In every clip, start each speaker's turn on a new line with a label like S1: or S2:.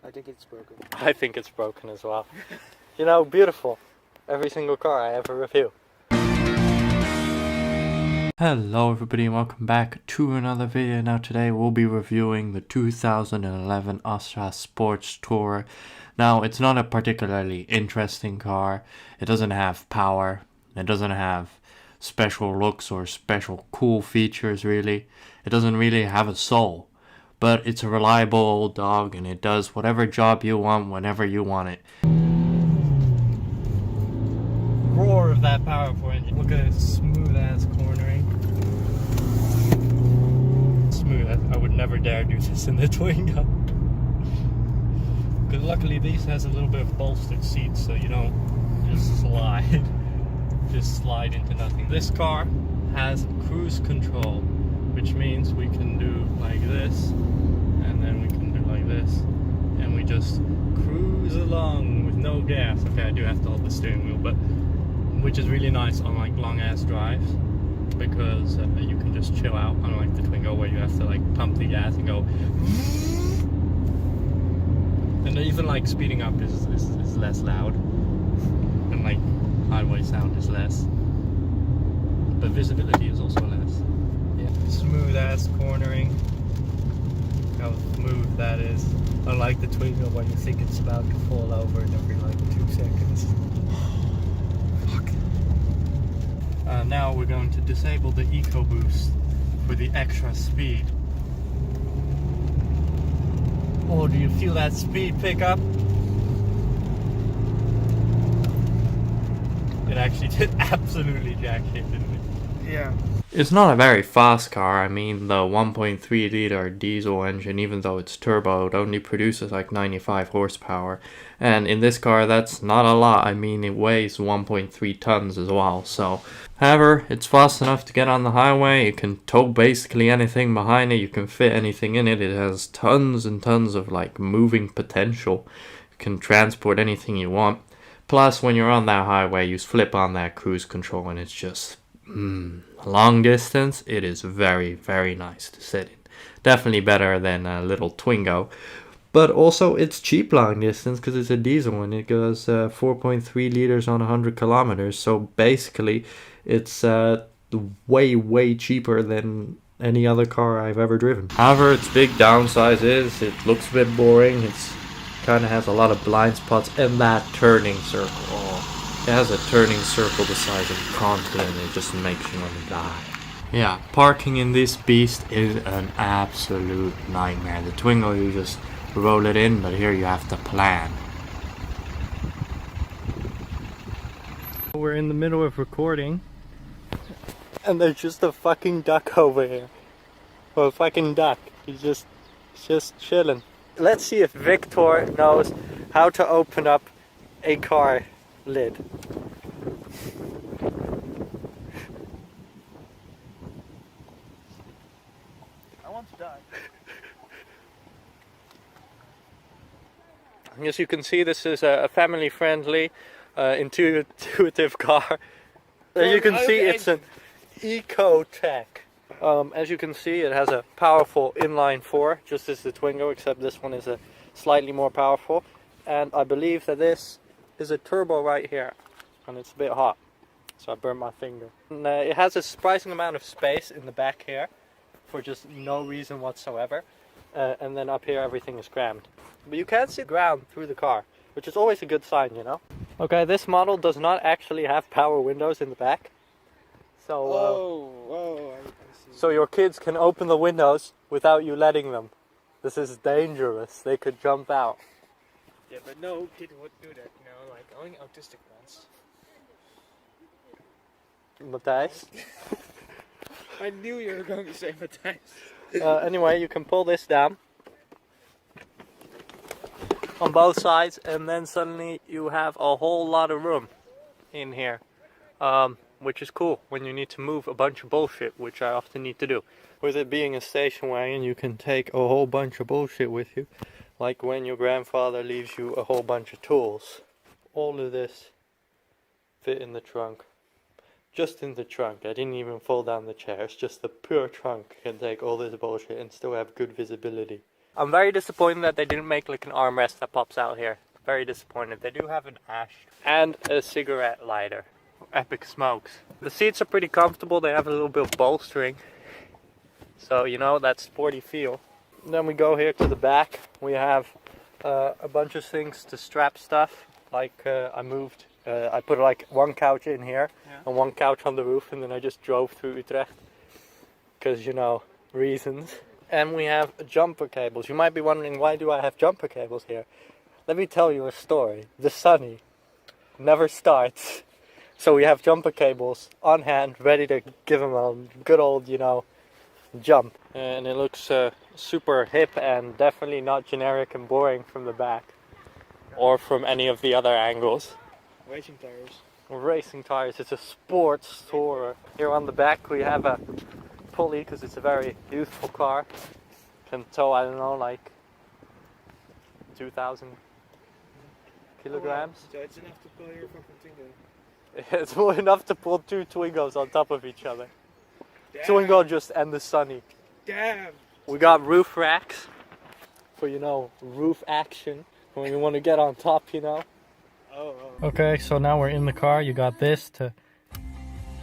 S1: I think it's broken.
S2: I think it's broken as well. You know, beautiful. Every single car I ever review. Hello everybody and welcome back to another video. Now today we'll be reviewing the 2011 Astra SPORTS Tourer. Now it's not a particularly interesting car. It doesn't have power. It doesn't have special looks or special cool features really. It doesn't really have a soul. But it's a reliable old dog and it does whatever job you want whenever you want it. Roar of that powerful engine. Look at its smooth ass cornering. Smooth. I would never dare do this in the Twingo. Because luckily these has a little bit of bolstered seats so you don't just slide. Just slide into nothing. This car has cruise control, which means we can do like this, and then we can do like this, and we just cruise along with no gas. Okay, I do have to hold the steering wheel, but which is really nice on like long ass drives, because you can just chill out, unlike the Twingo where you have to like pump the gas and go. And even like speeding up is less loud, and like highway sound is less, but visibility is also less. Yeah. Smooth ass cornering. How smooth that is. Unlike the Twingo where you think it's about to fall over in every like 2 seconds. Fuck. Now we're going to disable the EcoBoost for the extra speed. Oh, do you feel that speed pickup? It actually did absolutely jack shit, didn't it?
S1: Yeah.
S2: It's not a very fast car. I mean, the 1.3 liter diesel engine, even though it's turbo, it only produces like 95 horsepower. And in this car, that's not a lot. I mean, it weighs 1.3 tons as well. So, however, it's fast enough to get on the highway. You can tow basically anything behind it. You can fit anything in it. It has tons and tons of like moving potential. You can transport anything you want. Plus, when you're on that highway, you flip on that cruise control and it's just, long distance, it is very, very nice to sit in. Definitely better than a little Twingo. But also, it's cheap long distance because it's a diesel and it goes 4.3 liters on 100 kilometers. So basically, it's way, way cheaper than any other car I've ever driven. However, its big downside is it looks a bit boring. It's kind of has a lot of blind spots, and that turning circle. Oh, it has a turning circle the size of a continent. It just makes you want to die. Yeah, parking in this beast is an absolute nightmare. The Twingo, you just roll it in, but here you have to plan. We're in the middle of recording, and there's just a fucking duck over here. Well, a fucking duck. He's just chilling. Let's see if Victor knows how to open up a car lid.
S1: I want to die.
S2: As you can see, this is a family-friendly, intuitive car. As you can see, it's an Eco-Tech. As you can see, it has a powerful inline 4, just as the Twingo, except this one is a slightly more powerful. And I believe that this is a turbo right here, and it's a bit hot, so I burned my finger. And, it has a surprising amount of space in the back here, for just no reason whatsoever. And then up here, everything is crammed. But you can see ground through the car, which is always a good sign, you know? Okay, this model does not actually have power windows in the back. So, so your kids can open the windows without you letting them. This is dangerous. They could jump out.
S1: Yeah, but no kid would do that, you know, like only autistic ones.
S2: Matthijs?
S1: I knew you were going to say Matthijs.
S2: Anyway, you can pull this down on both sides, and then suddenly you have a whole lot of room in here. Which is cool when you need to move a bunch of bullshit, which I often need to do. With it being a station wagon, you can take a whole bunch of bullshit with you, like when your grandfather leaves you a whole bunch of tools. All of this fit in the trunk. Just in the trunk. I didn't even fold down the chairs, just the pure trunk can take all this bullshit and still have good visibility. I'm very disappointed that they didn't make like an armrest that pops out here. Very disappointed. They do have an ash and a cigarette lighter. Epic smokes. The seats are pretty comfortable. They have a little bit of bolstering. So, you know, that sporty feel. And then we go here to the back. We have a bunch of things to strap stuff. Like I put like one couch in here and one couch on the roof, and then I just drove through Utrecht. Because, you know, reasons. And we have jumper cables. You might be wondering, why do I have jumper cables here? Let me tell you a story. The Sunny never starts. So we have jumper cables on hand, ready to give them a good old, you know, jump. And it looks super hip and definitely not generic and boring from the back. Or from any of the other angles.
S1: Racing tires.
S2: Racing tires. It's a sports tourer. Here on the back we have a pulley, because it's a very youthful car. Can tow, I don't know, like 2,000 kilograms.
S1: So it's enough to pull your fucking Twingo.
S2: It's more enough to pull two Twingos on top of each other.
S1: Damn.
S2: Twingo just and the Sunny.
S1: Damn.
S2: We got roof racks for, you know, roof action when you want to get on top, you know.
S1: Oh.
S2: Okay, so now we're in the car. You got this to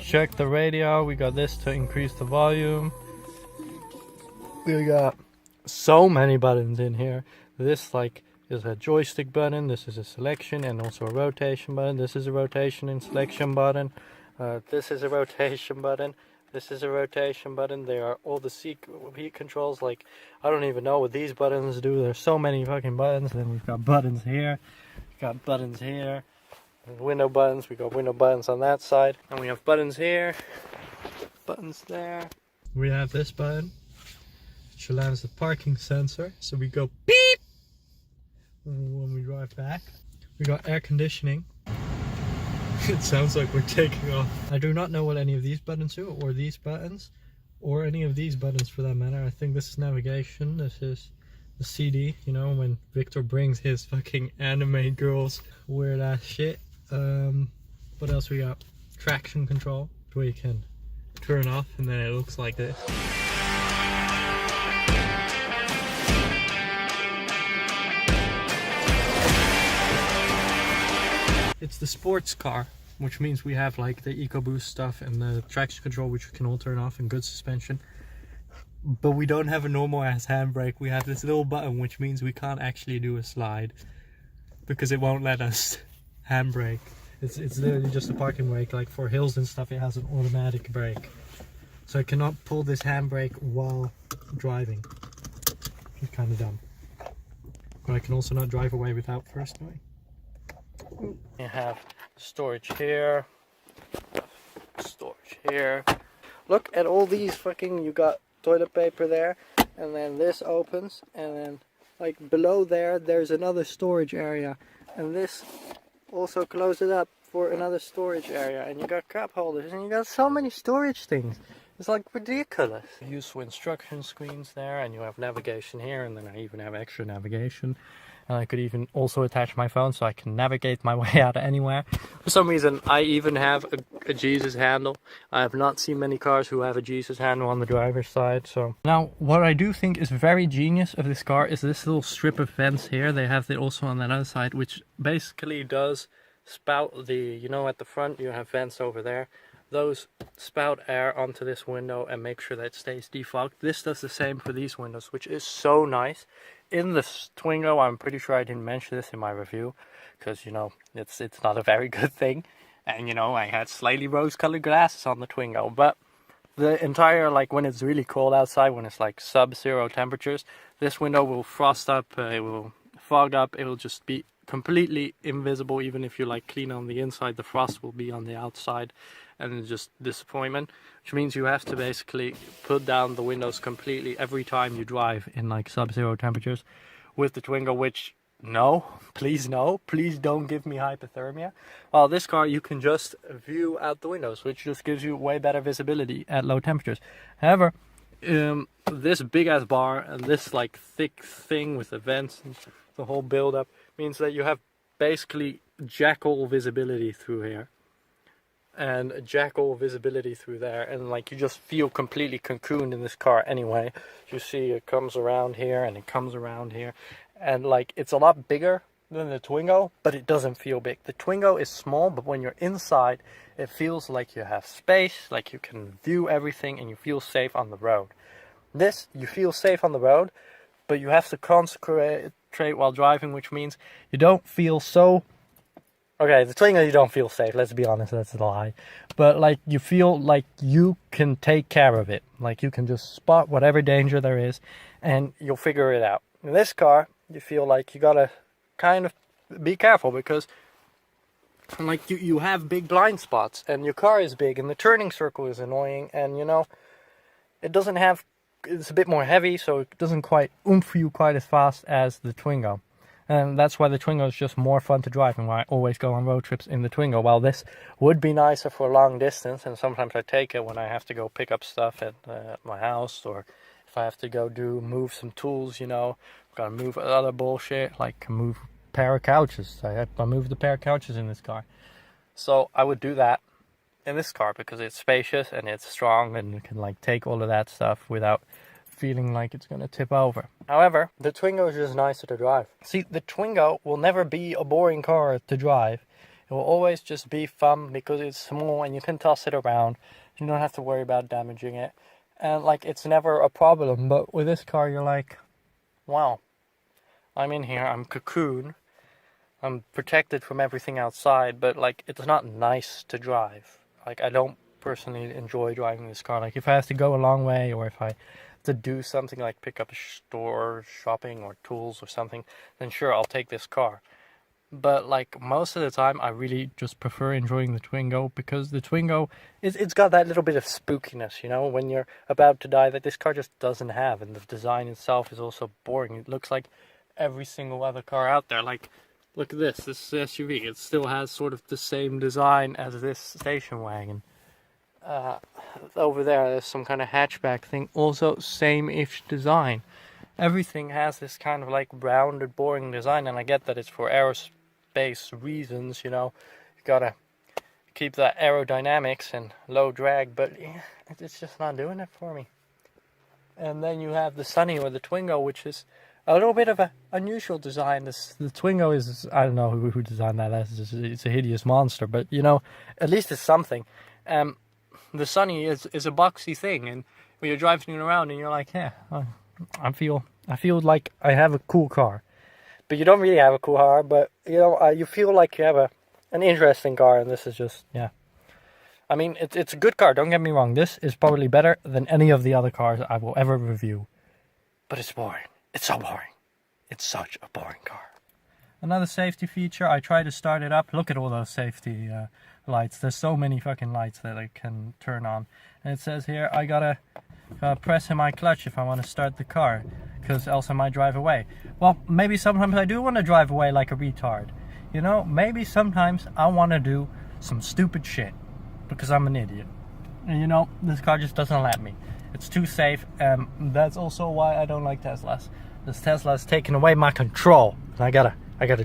S2: check the radio. We got this to increase the volume. We got so many buttons in here. This like is a joystick button. This is a selection and also a rotation button. This is a rotation and selection button. This is a rotation button. This is a rotation button. They are all the heat controls. Like, I don't even know what these buttons do. There's so many fucking buttons. Then we've got buttons here. We've got buttons here. Window buttons. We got window buttons on that side. And we have buttons here. Buttons there. We have this button, which allows the parking sensor. So we go beep when we drive back. We got air conditioning. It sounds like we're taking off. I do not know what any of these buttons do, or these buttons, or any of these buttons for that matter. I think this is navigation. This is the CD, you know, when Victor brings his fucking anime girls weird ass shit. What else we got? Traction control, where you can turn off and then it looks like this. It's the sports car, which means we have like the EcoBoost stuff and the traction control, which we can all turn off, and good suspension. But we don't have a normal ass handbrake. We have this little button, which means we can't actually do a slide because it won't let us handbrake. It's literally just a parking brake. Like for hills and stuff, it has an automatic brake. So I cannot pull this handbrake while driving. It's kind of dumb. But I can also not drive away without first knowing. You have storage here, storage here. Look at all these fucking, you got toilet paper there, and then this opens, and then like below there's another storage area, and this also closes up for another storage area, and you got cup holders, and you got so many storage things. It's like ridiculous. Useful instruction screens there, and you have navigation here, and then I even have extra navigation. And I could even also attach my phone so I can navigate my way out of anywhere. For some reason, I even have a Jesus handle. I have not seen many cars who have a Jesus handle on the driver's side. So now, what I do think is very genius of this car is this little strip of vents here. They have it also on that other side, which basically does spout the, you know, at the front you have vents over there. Those spout air onto this window and make sure that it stays defogged. This does the same for these windows, which is so nice. In this Twingo, I'm pretty sure I didn't mention this in my review, because, you know, it's not a very good thing. And, you know, I had slightly rose-colored glasses on the Twingo. But the entire, like, when it's really cold outside, when it's, like, sub-zero temperatures, this window will frost up, it will fog up, it will just be completely invisible. Even if you, like, clean on the inside, the frost will be on the outside. And it's just disappointment, which means you have to basically put down the windows completely every time you drive in like sub-zero temperatures with the Twingo, which no, please don't give me hypothermia. Well, this car you can just view out the windows, which just gives you way better visibility at low temperatures. However, this big ass bar and this like thick thing with the vents and the whole build up means that you have basically jackal visibility through here.
S3: and jackal visibility through there, and like you just feel completely cocooned in this car anyway. You see it comes around here and it comes around here, and like it's a lot bigger than the Twingo, but it doesn't feel big. The Twingo is small, but when you're inside it feels like you have space, like you can view everything, and you feel safe on the road. This, you feel safe on the road, but you have to concentrate while driving, which means you don't feel so... Okay, the Twingo you don't feel safe, let's be honest, that's a lie. But like you feel like you can take care of it. Like you can just spot whatever danger there is and you'll figure it out. In this car, you feel like you gotta kind of be careful because like you have big blind spots and your car is big and the turning circle is annoying, and you know, it doesn't have... It's a bit more heavy, so it doesn't quite oomph you quite as fast as the Twingo. And that's why the Twingo is just more fun to drive, and why I always go on road trips in the Twingo. While this would be nicer for long distance, and sometimes I take it when I have to go pick up stuff at my house, or if I have to go move some tools, you know, gotta move other bullshit, like move a pair of couches. I moved the pair of couches in this car. So I would do that in this car because it's spacious and it's strong and you can like take all of that stuff without feeling like it's gonna tip over. However, the Twingo is just nicer to drive. See, the Twingo will never be a boring car to drive. It will always just be fun because it's small and you can toss it around. You don't have to worry about damaging it. And like, it's never a problem. But with this car, you're like, wow, I'm in here, I'm cocooned. I'm protected from everything outside, but like, it's not nice to drive. Like, I don't personally enjoy driving this car. Like, if I have to go a long way, or if I to do something like pick up a store, shopping, or tools or something, then sure, I'll take this car. But like most of the time, I really just prefer enjoying the Twingo because the Twingo, it's got that little bit of spookiness, you know, when you're about to die, that this car just doesn't have. And the design itself is also boring. It looks like every single other car out there. Like, look at this SUV. It still has sort of the same design as this station wagon. Over there's some kind of hatchback thing, also same-ish design. Everything has this kind of like rounded, boring design, and I get that it's for aerospace reasons, you know, you gotta keep that aerodynamics and low drag, but yeah, it's just not doing it for me. And then you have the Sunny or the Twingo, which is a little bit of an unusual design. The Twingo is, I don't know who designed that, it's a hideous monster, but you know, at least it's something. The Sunny is a boxy thing, and when you're driving around and you're like, yeah, I feel like I have a cool car. But you don't really have a cool car, but you know, you feel like you have an interesting car, and this is just, yeah. I mean, it's a good car, don't get me wrong. This is probably better than any of the other cars I will ever review. But it's boring. It's so boring. It's such a boring car. Another safety feature, I try to start it up. Look at all those safety lights. There's so many fucking lights that I can turn on. And it says here, I gotta press in my clutch if I want to start the car, because else I might drive away. Well, maybe sometimes I do want to drive away like a retard. You know, maybe sometimes I want to do some stupid shit because I'm an idiot. And you know, this car just doesn't let me. It's too safe. That's also why I don't like Teslas. This Tesla's taken away my control. I gotta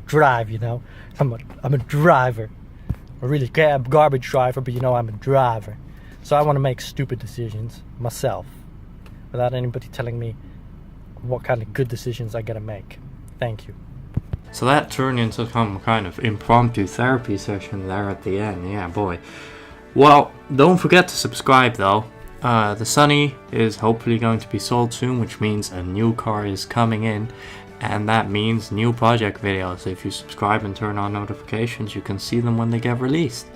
S3: drive, you know. I'm a driver. A really garbage driver, but you know, I'm a driver. So I want to make stupid decisions myself, without anybody telling me what kind of good decisions I gotta make. Thank you.
S2: So that turned into some kind of impromptu therapy session there at the end. Yeah, boy. Well, don't forget to subscribe though. The Sunny is hopefully going to be sold soon, which means a new car is coming in. And that means new project videos. If you subscribe and turn on notifications, you can see them when they get released.